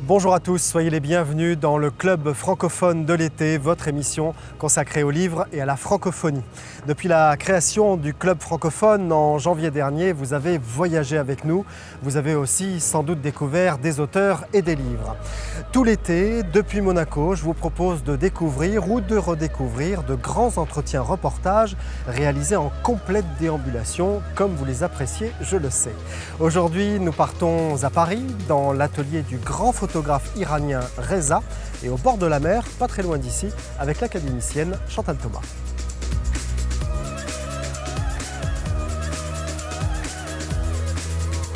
Bonjour à tous, soyez les bienvenus dans le Club francophone de l'été, votre émission consacrée aux livres et à la francophonie. Depuis la création du Club francophone en janvier dernier, vous avez voyagé avec nous. Vous avez aussi sans doute découvert des auteurs et des livres. Tout l'été, depuis Monaco, je vous propose de découvrir ou de redécouvrir de grands entretiens reportages réalisés en complète déambulation, comme vous les appréciez, je le sais. Aujourd'hui, nous partons à Paris, dans l'atelier du grand photographe iranien Reza et au bord de la mer, pas très loin d'ici, avec l'académicienne Chantal Thomas.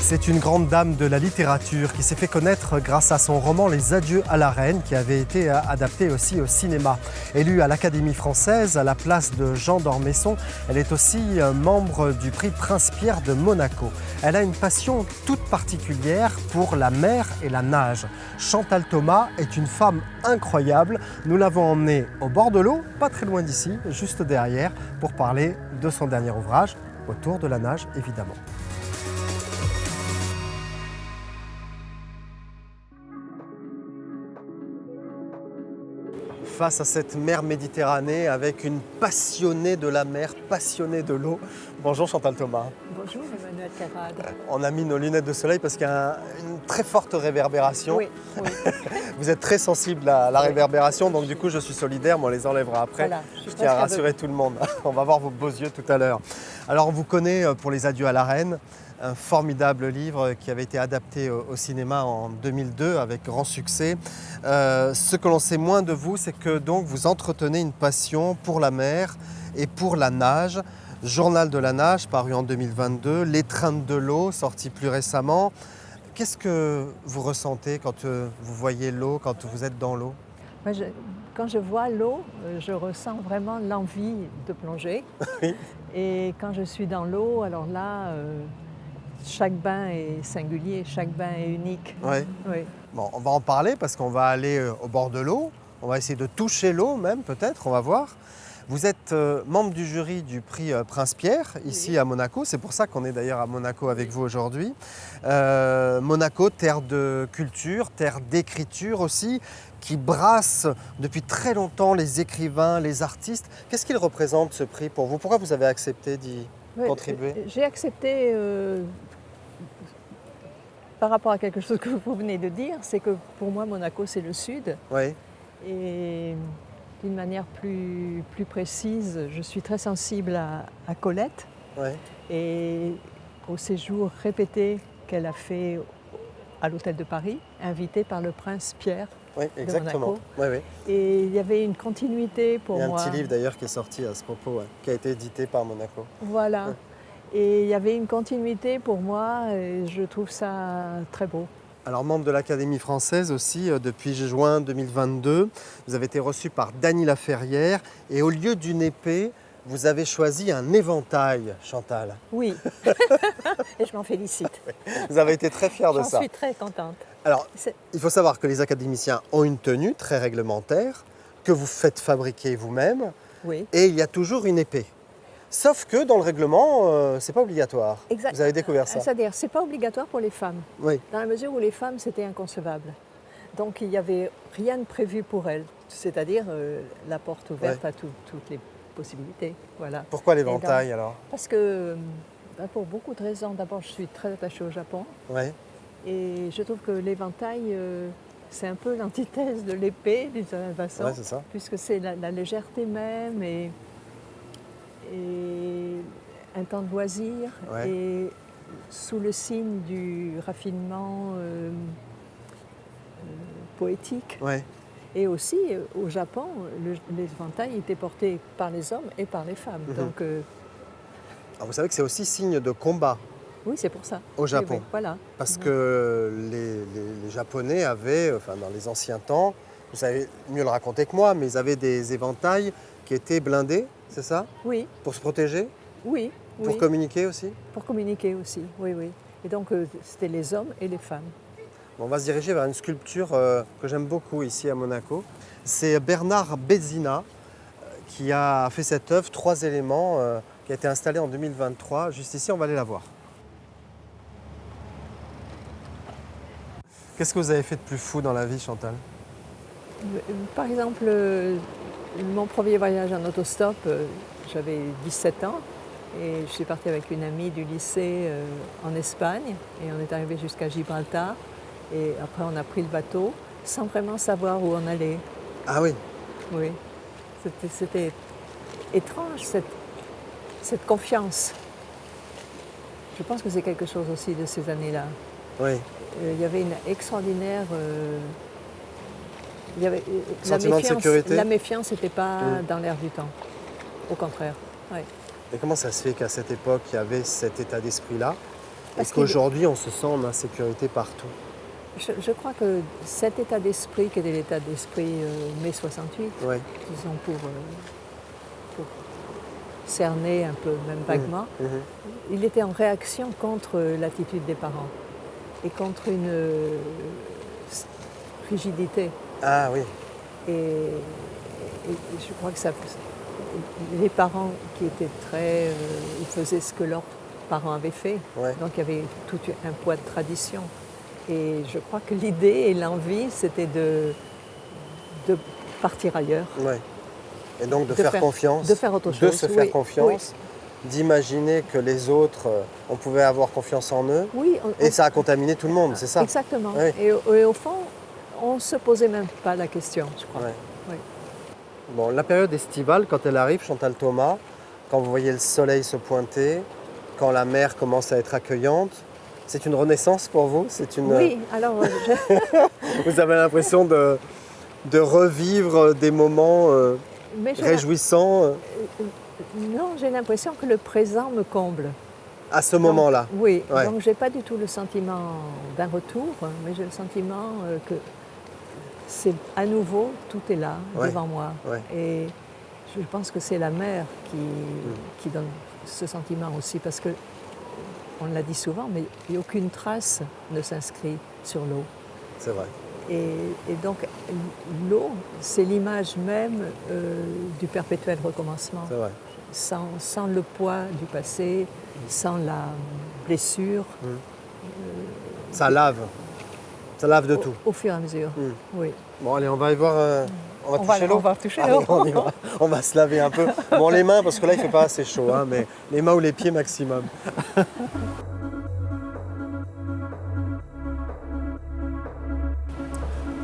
C'est une grande dame de la littérature qui s'est fait connaître grâce à son roman Les Adieux à la Reine, qui avait été adapté aussi au cinéma. Élue à l'Académie française à la place de Jean d'Ormesson, elle est aussi membre du prix Prince-Pierre de Monaco. Elle a une passion toute particulière pour la mer et la nage. Chantal Thomas est une femme incroyable. Nous l'avons emmenée au bord de l'eau, pas très loin d'ici, juste derrière, pour parler de son dernier ouvrage, autour de la nage évidemment. Face à cette mer Méditerranée avec une passionnée de la mer, passionnée de l'eau. Bonjour Chantal Thomas. Bonjour Emmanuel Carrade. On a mis nos lunettes de soleil parce qu'il y a une très forte réverbération. Oui. Vous êtes très sensible à la réverbération, donc du coup je suis solidaire, mais on les enlèvera après. Voilà, je tiens à rassurer tout le monde. On va voir vos beaux yeux tout à l'heure. Alors on vous connaît pour Les Adieux à la Reine, un formidable livre qui avait été adapté au cinéma en 2002 avec grand succès. Ce que l'on sait moins de vous, c'est que donc vous entretenez une passion pour la mer et pour la nage. Journal de la nage paru en 2022, L'étreinte de l'eau sorti plus récemment. Qu'est-ce que vous ressentez quand vous voyez l'eau, quand vous êtes dans l'eau ? Quand je vois l'eau, je ressens vraiment l'envie de plonger. Oui. Et quand je suis dans l'eau, alors là, chaque bain est singulier, chaque bain est unique. Ouais. Oui. Bon, on va en parler parce qu'on va aller au bord de l'eau. On va essayer de toucher l'eau même peut-être, on va voir. Vous êtes membre du jury du prix Prince-Pierre, ici à Monaco. C'est pour ça qu'on est d'ailleurs à Monaco avec vous aujourd'hui. Monaco, terre de culture, terre d'écriture aussi, qui brasse depuis très longtemps les écrivains, les artistes. Qu'est-ce qu'il représente ce prix pour vous ? Pourquoi vous avez accepté d'y contribuer ? J'ai accepté par rapport à quelque chose que vous venez de dire, c'est que pour moi Monaco c'est le sud. Oui. Et d'une manière plus précise, je suis très sensible à Colette et au séjour répété qu'elle a fait à l'hôtel de Paris, invitée par le prince Pierre de Monaco. Et il y avait une continuité pour moi. Il y a un petit livre d'ailleurs qui est sorti à ce propos, qui a été édité par Monaco. Voilà. Ouais. Et il y avait une continuité pour moi et je trouve ça très beau. Alors, membre de l'Académie française aussi, depuis juin 2022, vous avez été reçu par Dany Laferrière et au lieu d'une épée, vous avez choisi un éventail, Chantal. Oui, et je m'en félicite. Vous avez été très fière de ça. J'en suis très contente. Alors, il faut savoir que les académiciens ont une tenue très réglementaire, que vous faites fabriquer vous-même, et il y a toujours une épée. Sauf que dans le règlement, c'est pas obligatoire. Exact. Vous avez découvert ça. C'est-à-dire, c'est pas obligatoire pour les femmes. Oui. Dans la mesure où les femmes, c'était inconcevable. Donc il n'y avait rien de prévu pour elles. C'est-à-dire la porte ouverte à toutes les possibilités. Voilà. Pourquoi l'éventail alors ? Parce que, pour beaucoup de raisons. D'abord, je suis très attachée au Japon. Oui. Et je trouve que l'éventail, c'est un peu l'antithèse de l'épée, d'une certaine façon. Oui, c'est ça. Puisque c'est la légèreté même et un temps de loisir et sous le signe du raffinement poétique. Et aussi, au Japon, l'éventail était porté par les hommes et par les femmes. Donc, alors vous savez que c'est aussi signe de combat. Oui, c'est pour ça. Au Japon. Oui, voilà. Parce que les Japonais avaient, dans les anciens temps, vous savez mieux le raconter que moi, mais ils avaient des éventails qui étaient blindés, c'est ça ? Oui. Pour se protéger ? Oui. Pour communiquer aussi ? Pour communiquer aussi, oui. Et donc, c'était les hommes et les femmes. On va se diriger vers une sculpture que j'aime beaucoup ici à Monaco. C'est Bernard Bézina qui a fait cette œuvre, 3 éléments, qui a été installée en 2023. Juste ici, on va aller la voir. Qu'est-ce que vous avez fait de plus fou dans la vie, Chantal? Par exemple, mon premier voyage en autostop, j'avais 17 ans et je suis partie avec une amie du lycée en Espagne et on est arrivé jusqu'à Gibraltar et après on a pris le bateau sans vraiment savoir où on allait. Ah oui. Oui, c'était étrange cette confiance. Je pense que c'est quelque chose aussi de ces années-là. Oui. Il y avait une extraordinaire... il y avait, Sentiment de sécurité. La méfiance n'était pas dans l'air du temps. Au contraire. Ouais. Et comment ça se fait qu'à cette époque, il y avait cet état d'esprit-là et Parce qu'aujourd'hui, on se sent en insécurité partout? Je crois que cet état d'esprit, qui était l'état d'esprit mai 68, Ouais. disons pour cerner un peu, même vaguement, il était en réaction contre l'attitude des parents et contre une rigidité. Ah oui. Et je crois que les parents qui étaient très... ils faisaient ce que leurs parents avaient fait. Ouais. Donc il y avait tout un poids de tradition. Et je crois que l'idée et l'envie, c'était de partir ailleurs. Ouais. Et donc de faire confiance. De faire autre chose. De se faire confiance. Oui. D'imaginer que les autres, on pouvait avoir confiance en eux. Oui, et ça a contaminé tout le monde, c'est ça? Exactement. Oui. Et au fond, on ne se posait même pas la question, je crois. Ouais. Oui. Bon, la période estivale, quand elle arrive, Chantal Thomas, quand vous voyez le soleil se pointer, quand la mer commence à être accueillante, c'est une renaissance pour vous? Oui, alors... Vous avez l'impression de revivre des moments réjouissants? Non, j'ai l'impression que le présent me comble. À ce moment-là? Oui, ouais. Donc je n'ai pas du tout le sentiment d'un retour, mais j'ai le sentiment que c'est à nouveau, tout est là, devant moi. Ouais. Et je pense que c'est la mer qui donne ce sentiment aussi, parce que, on l'a dit souvent, mais aucune trace ne s'inscrit sur l'eau. C'est vrai. Et donc l'eau, c'est l'image même du perpétuel recommencement. C'est vrai. Sans le poids du passé, sans la blessure. Ça lave. Ça lave de tout. Au fur et à mesure, oui. Bon, allez, on va y voir. On va toucher l'eau. On va toucher l'eau. On va se laver un peu. Bon, les mains, parce que là, il ne fait pas assez chaud, hein, mais les mains ou les pieds maximum.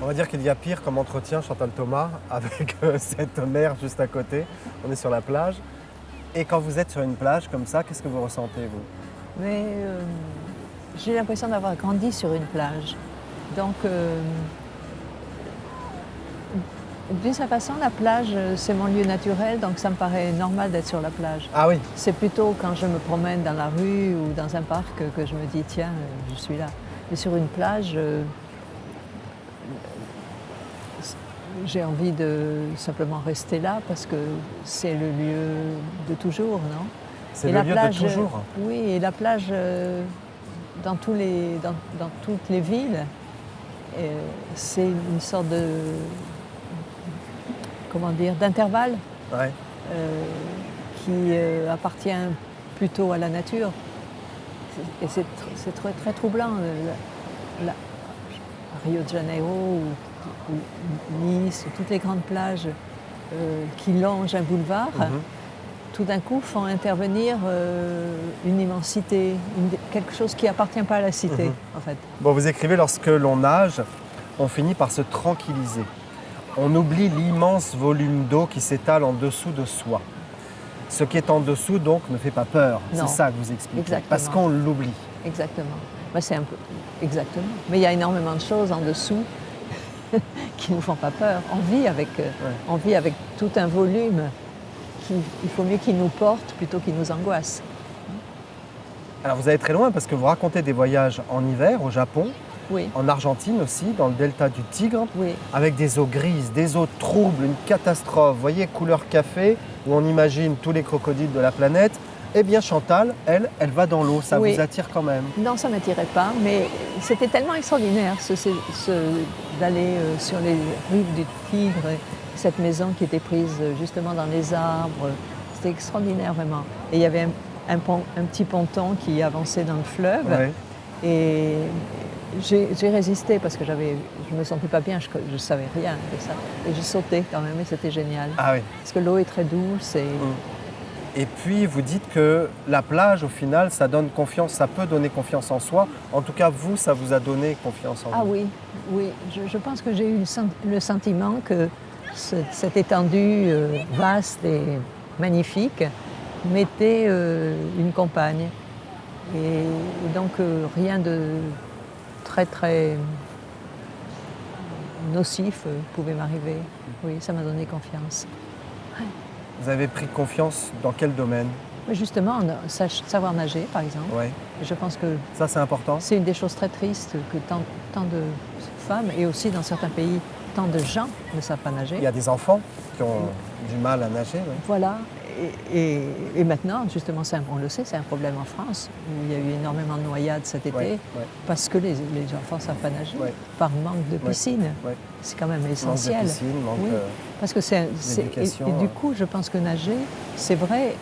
On va dire qu'il y a pire comme entretien, Chantal Thomas, avec cette mer juste à côté. On est sur la plage. Et quand vous êtes sur une plage comme ça, qu'est-ce que vous ressentez, vous? Mais j'ai l'impression d'avoir grandi sur une plage. Donc, d'une certaine façon, la plage, c'est mon lieu naturel, donc ça me paraît normal d'être sur la plage. Ah oui. C'est plutôt quand je me promène dans la rue ou dans un parc que je me dis, tiens, je suis là. Mais sur une plage, j'ai envie de simplement rester là parce que c'est le lieu de toujours, non? C'est le lieu de toujours. Oui, et la plage, dans toutes les villes, c'est une sorte de, comment dire, d'intervalle qui appartient plutôt à la nature. Et c'est très, très troublant. Rio de Janeiro ou Nice, toutes les grandes plages qui longent un boulevard, tout d'un coup font intervenir une immensité, quelque chose qui n'appartient pas à la cité, en fait. Bon, vous écrivez, lorsque l'on nage, on finit par se tranquilliser. On oublie l'immense volume d'eau qui s'étale en dessous de soi. Ce qui est en dessous, donc, ne fait pas peur. C'est ça que vous expliquez. Exactement. Parce qu'on l'oublie. Exactement. Ben, c'est un peu... Exactement. Mais il y a énormément de choses en dessous qui ne nous font pas peur. On vit avec tout un volume. Il faut mieux qu'il nous porte plutôt qu'il nous angoisse. Alors vous allez très loin parce que vous racontez des voyages en hiver au Japon, en Argentine aussi, dans le delta du Tigre, avec des eaux grises, des eaux troubles, une catastrophe. Vous voyez, couleur café, où on imagine tous les crocodiles de la planète. Eh bien Chantal, elle va dans l'eau, ça vous attire quand même? Non, ça ne m'attirait pas, mais c'était tellement extraordinaire d'aller sur les rives du Tigre, cette maison qui était prise justement dans les arbres. C'était extraordinaire vraiment. Et il y avait un petit ponton qui avançait dans le fleuve. Et j'ai résisté parce que je ne me sentais pas bien, je ne savais rien de ça. Et j'ai sauté quand même et c'était génial. Ah oui. Parce que l'eau est très douce. Et puis vous dites que la plage, au final, ça donne confiance, ça peut donner confiance en soi. En tout cas, vous, ça vous a donné confiance en vous. Ah oui, oui. Je pense que j'ai eu le sentiment que cette étendue vaste et magnifique m'était une compagne. Et donc rien de très très nocif pouvait m'arriver. Oui, ça m'a donné confiance. Vous avez pris confiance dans quel domaine? Mais justement, savoir nager, par exemple. Ouais. Et je pense que ça, c'est important. C'est une des choses très tristes que tant de femmes, et aussi dans certains pays, tant de gens ne savent pas nager. Il y a des enfants qui ont du mal à nager. Oui. Voilà. Et maintenant, justement, on le sait, c'est un problème en France, où il y a eu énormément de noyades cet été, parce que les enfants ne savent pas nager, par manque de piscine. C'est quand même essentiel. Manque de piscine, manque parce que et du coup, je pense que nager, c'est vrai,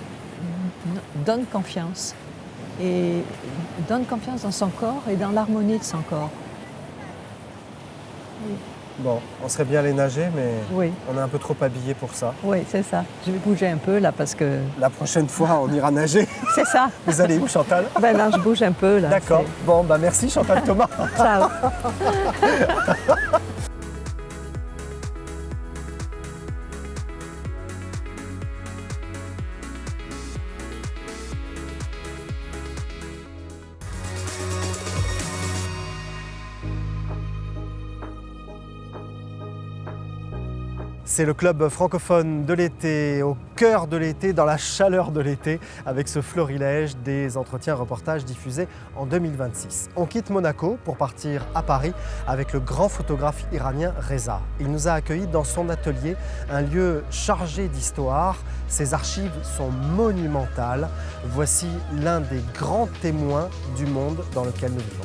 donne confiance. Et donne confiance dans son corps et dans l'harmonie de son corps. Oui. Bon, on serait bien allé nager, mais oui. On est un peu trop habillés pour ça. Oui, c'est ça. Je vais bouger un peu là parce que... La prochaine fois, on ira nager. C'est ça. Vous allez où, Chantal? Ben non, je bouge un peu là. D'accord. Bon, bah merci Chantal Thomas. Ciao. C'est le club francophone de l'été, au cœur de l'été, dans la chaleur de l'été, avec ce florilège des entretiens reportages diffusés en 2026. On quitte Monaco pour partir à Paris avec le grand photographe iranien Reza. Il nous a accueillis dans son atelier, un lieu chargé d'histoire. Ses archives sont monumentales. Voici l'un des grands témoins du monde dans lequel nous vivons.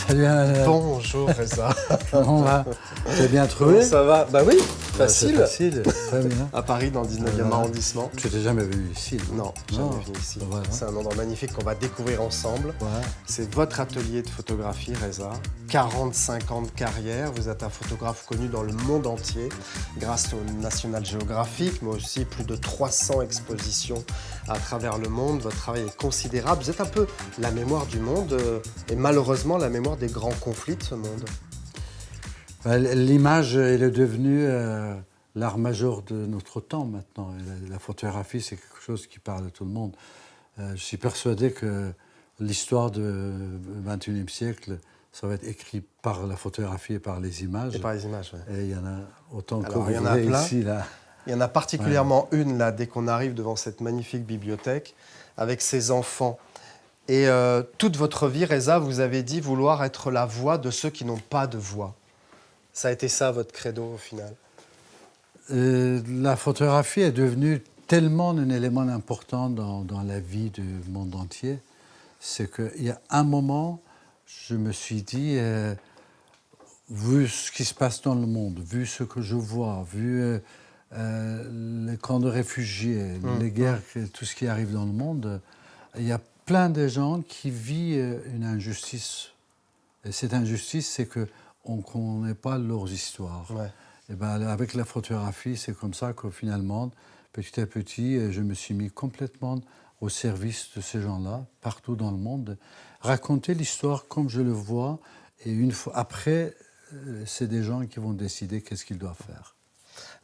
Salut, bonjour Reza. Comment va? Tu as bien trouvé? Comment ça va? Bah oui, facile. Facile, très bien. À Paris, dans le 19e arrondissement. Tu n'étais jamais venu ici? Non, jamais venu ici. Voilà. C'est un endroit magnifique qu'on va découvrir ensemble. Ouais. C'est votre atelier de photographie, Reza. 45 ans de carrière. Vous êtes un photographe connu dans le monde entier grâce au National Geographic, mais aussi plus de 300 expositions à travers le monde. Votre travail est considérable. Vous êtes un peu la mémoire du monde et malheureusement la mémoire des grands conflits de ce monde. L'image, elle est devenue l'art majeur de notre temps maintenant. La photographie, c'est quelque chose qui parle à tout le monde. Je suis persuadé que l'histoire du XXIe siècle, ça va être écrit par la photographie et par les images. Et par les images, oui. Et il y en a autant que vous voulez ici, là. Il y en a particulièrement une, là, dès qu'on arrive devant cette magnifique bibliothèque, avec ses enfants. Et toute votre vie, Reza, vous avez dit vouloir être la voix de ceux qui n'ont pas de voix. Ça a été ça, votre credo, au final? La photographie est devenue tellement un élément important dans la vie du monde entier. C'est qu'il y a un moment, je me suis dit, vu ce qui se passe dans le monde, vu ce que je vois, vu les camps de réfugiés, les guerres, tout ce qui arrive dans le monde, il y a plein de gens qui vivent une injustice. Et cette injustice, c'est qu'on ne connaît pas leurs histoires. Ouais. Et ben, avec la photographie, c'est comme ça que finalement, petit à petit, je me suis mis complètement au service de ces gens-là, partout dans le monde. Raconter l'histoire comme je le vois, et une fois après, c'est des gens qui vont décider qu'est-ce qu'ils doivent faire.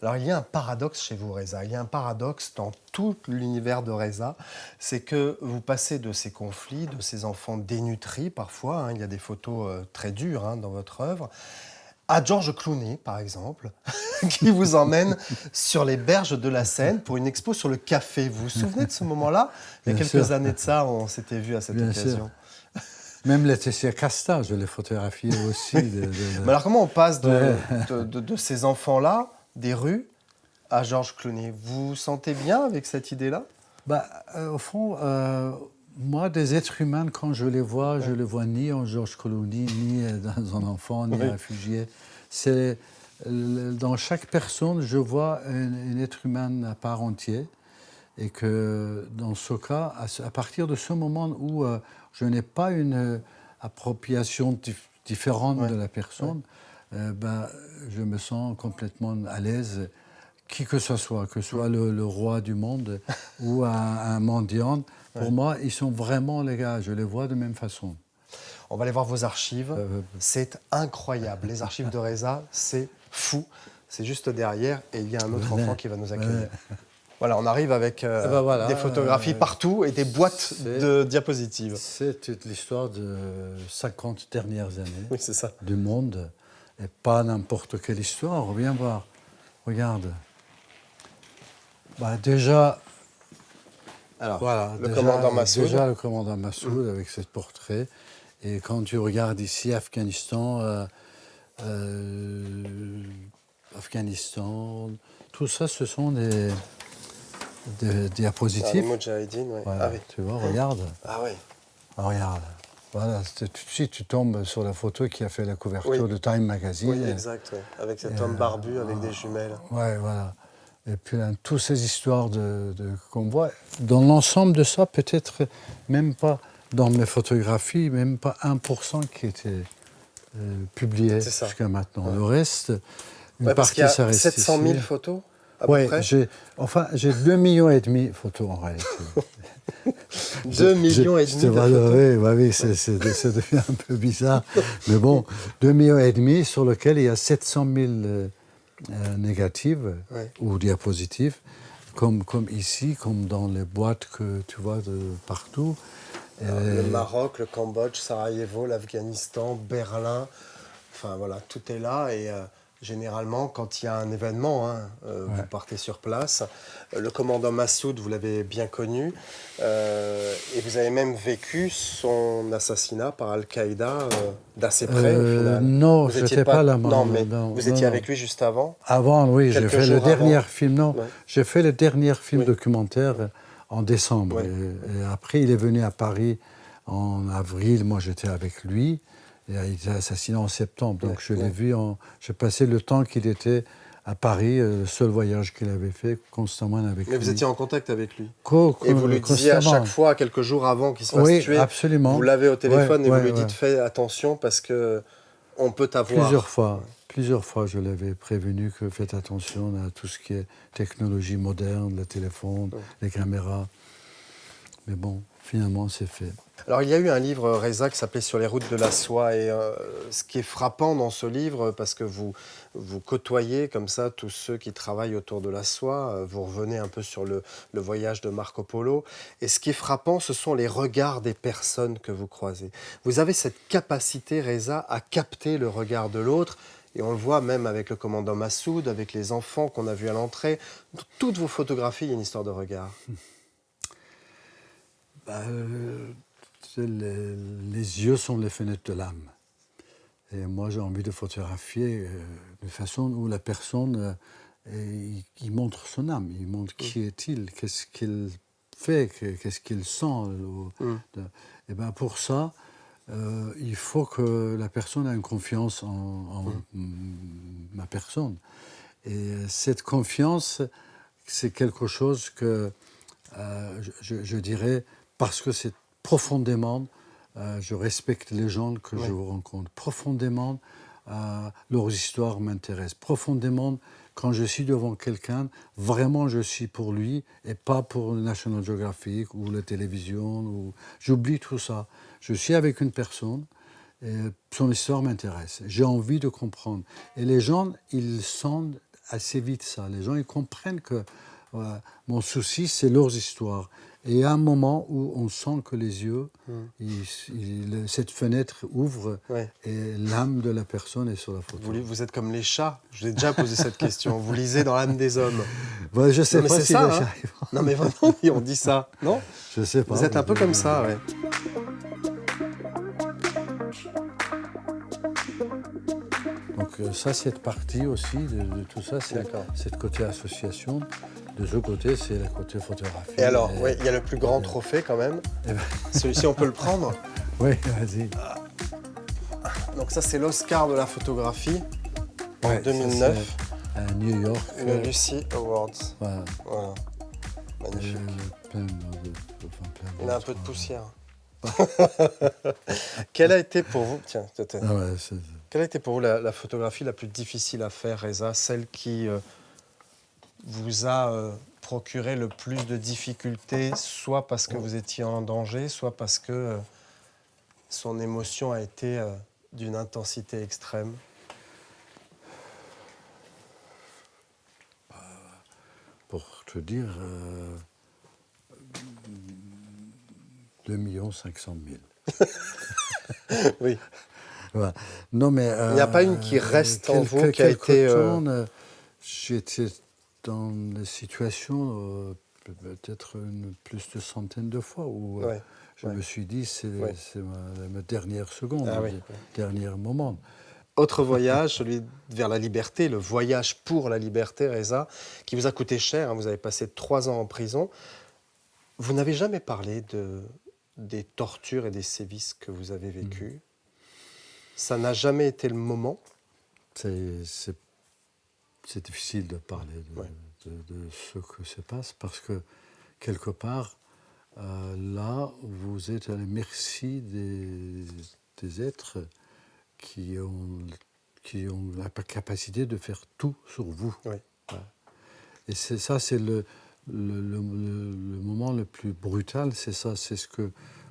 Alors, il y a un paradoxe chez vous, Reza. Il y a un paradoxe dans tout l'univers de Reza. C'est que vous passez de ces conflits, de ces enfants dénutris parfois, hein, il y a des photos très dures dans votre œuvre, à George Clooney, par exemple, qui vous emmène sur les berges de la Seine pour une expo sur le café. Vous vous souvenez de ce moment-là? Il y a quelques années de ça, on s'était vu à cette occasion. Même Laetitia Casta, je l'ai photographiée aussi. Mais alors, comment on passe de ces enfants-là, des rues, à George Clooney? Vous vous sentez bien avec cette idée-là? Au fond, Moi, des êtres humains, quand je les vois, je ne les vois ni en Georges Clooney, ni dans un enfant, ni un réfugié. Dans chaque personne, je vois un être humain à part entière. Et que dans ce cas, à partir de ce moment où je n'ai pas une appropriation différente de la personne, je me sens complètement à l'aise, qui que ce soit le roi du monde ou un mendiant. Pour moi, ils sont vraiment les gars, je les vois de même façon. On va aller voir vos archives. C'est incroyable. Les archives de Reza, c'est fou. C'est juste derrière et il y a un autre enfant qui va nous accueillir. Voilà, on arrive avec des photographies partout et des boîtes de diapositives. C'est toute l'histoire de 50 dernières années c'est ça. Du monde. Et pas n'importe quelle histoire. Viens voir. Regarde. Déjà... Alors, voilà, le commandant Massoud. Déjà le commandant Massoud avec ce portrait. Et quand tu regardes ici, Afghanistan, tout ça, ce sont des diapositives. Les Moudjahidines, oui. Voilà, oui. Tu vois, regarde. Ah oui. Regarde. Voilà, tout de suite, tu tombes sur la photo qui a fait la couverture de Time Magazine. Oui, exact. Oui. Avec cet homme barbu, avec des jumelles. Oui, voilà. Et puis, là, toutes ces histoires qu'on voit, dans l'ensemble de ça, peut-être même pas dans mes photographies, même pas 1% qui était publié jusqu'à maintenant. Le reste, une partie, ça reste 700 000 ici. photos Oui, j'ai 2,5 millions de photos en réalité. 2,5 millions de photos. Oui, ça devient un peu bizarre. Mais bon, 2,5 millions sur lequel il y a 700 000 négatives ou diapositives, comme ici, comme dans les boîtes que tu vois de partout. Le Maroc, le Cambodge, Sarajevo, l'Afghanistan, Berlin, enfin voilà, tout est là et généralement quand il y a un événement, vous partez sur place. Le commandant Massoud, vous l'avez bien connu et vous avez même vécu son assassinat par Al-Qaïda d'assez près au final. Non, je n'étais pas là. Non, mais vous étiez avec lui juste avant. Avant, oui, j'ai fait le dernier film. Non, j'ai fait le dernier film documentaire en décembre. Et après, il est venu à Paris en avril. Moi, j'étais avec lui. Et il a été assassiné en septembre. Donc, je l'ai vu. J'ai passé le temps qu'il était à Paris, le seul voyage qu'il avait fait, constamment avec lui. Mais vous étiez en contact avec lui. Et vous lui disiez à chaque fois, quelques jours avant qu'il se fasse tuer, absolument. Vous l'avez au téléphone et vous lui dites fais attention parce qu'on peut t'avoir. Plusieurs fois, je l'avais prévenu que faites attention à tout ce qui est technologie moderne, le téléphone, les caméras. Mais bon, finalement, c'est fait. Alors, il y a eu un livre, Reza, qui s'appelait « Sur les routes de la soie ». Et ce qui est frappant dans ce livre, parce que vous côtoyez comme ça tous ceux qui travaillent autour de la soie, vous revenez un peu sur le voyage de Marco Polo. Et ce qui est frappant, ce sont les regards des personnes que vous croisez. Vous avez cette capacité, Reza, à capter le regard de l'autre. Et on le voit même avec le commandant Massoud, avec les enfants qu'on a vus à l'entrée. Dans toutes vos photographies, il y a une histoire de regard. Les yeux sont les fenêtres de l'âme. Et moi, j'ai envie de photographier de façon où la personne, il montre son âme, il montre qui est-il, qu'est-ce qu'il fait, qu'est-ce qu'il sent. Et ben pour ça, il faut que la personne ait une confiance en ma personne. Et cette confiance, c'est quelque chose que, je dirais, parce que c'est profondément, je respecte les gens que je rencontre. Profondément, leurs histoires m'intéressent. Profondément, quand je suis devant quelqu'un, vraiment je suis pour lui et pas pour le National Geographic ou la télévision. J'oublie tout ça. Je suis avec une personne et son histoire m'intéresse. J'ai envie de comprendre. Et les gens, ils sentent assez vite ça. Les gens, ils comprennent que mon souci, c'est leurs histoires. Et il y a un moment où on sent que les yeux, cette fenêtre ouvre et l'âme de la personne est sur la photo. Vous êtes comme les chats. Je vous ai déjà posé cette question. Vous lisez dans l'âme des hommes. Je ne sais pas si ça, hein. Non mais vraiment, on dit ça, non? Je ne sais pas. Vous êtes un peu comme ça, ouais. Donc ça, cette partie aussi de tout ça, c'est cette côté association. De ce côté, c'est le côté photographie. Et alors, il y a le plus grand trophée quand même. Celui-ci, on peut le prendre? Oui, vas-y. Donc ça, c'est l'Oscar de la photographie en 2009. À New York. Le Lucie Awards. Voilà. Magnifique. Il a un peu de poussière. Quelle a été pour vous, quelle a été pour vous la photographie la plus difficile à faire, Reza? Celle qui vous a procuré le plus de difficultés, soit parce que vous étiez en danger, soit parce que son émotion a été d'une intensité extrême? Pour te dire, 2 500 000. Oui. Voilà. Non, mais, il n'y a pas une qui reste en vous, qui a été... J'étais dans des situations, peut-être plus de centaines de fois, où je me suis dit, c'est ma dernière seconde, dernier moment. Autre voyage, celui vers la liberté, le voyage pour la liberté, Reza, qui vous a coûté cher. Vous avez passé 3 ans en prison. Vous n'avez jamais parlé des tortures et des sévices que vous avez vécus. Ça n'a jamais été le moment? C'est difficile de parler de ce que se passe, parce que, quelque part, là, vous êtes à la merci des êtres qui ont la capacité de faire tout sur vous. Oui. Et c'est le moment le plus brutal, c'est ça. C'est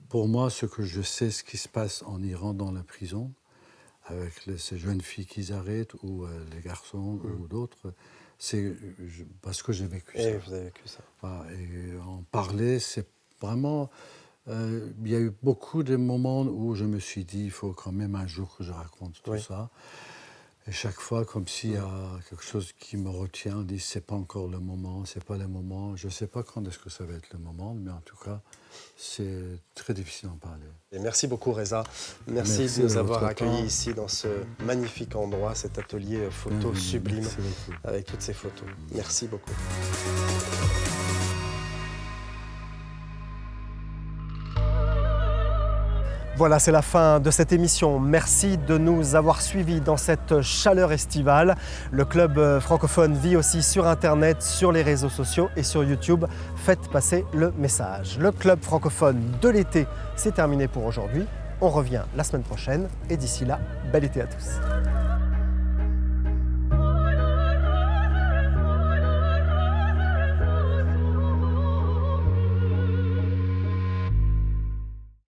pour moi, ce que je sais, ce qui se passe en Iran dans la prison, avec ces jeunes filles qui arrêtent, ou les garçons, ou d'autres, c'est parce que j'ai vécu ça. Et vous avez vécu ça. Voilà, et en parler, c'est vraiment... il y a eu beaucoup de moments où je me suis dit, il faut quand même un jour que je raconte tout ça. Et chaque fois, comme s'il y a quelque chose qui me retient, on dit, c'est pas encore le moment, c'est pas le moment. Je sais pas quand est-ce que ça va être le moment, mais en tout cas, c'est très difficile d'en parler. Et merci beaucoup, Reza. Merci de nous avoir accueillis ici, dans ce magnifique endroit, cet atelier photo sublime, avec toutes ces photos. Merci beaucoup. Voilà, c'est la fin de cette émission. Merci de nous avoir suivis dans cette chaleur estivale. Le club francophone vit aussi sur Internet, sur les réseaux sociaux et sur YouTube. Faites passer le message. Le club francophone de l'été, c'est terminé pour aujourd'hui. On revient la semaine prochaine et d'ici là, bel été à tous.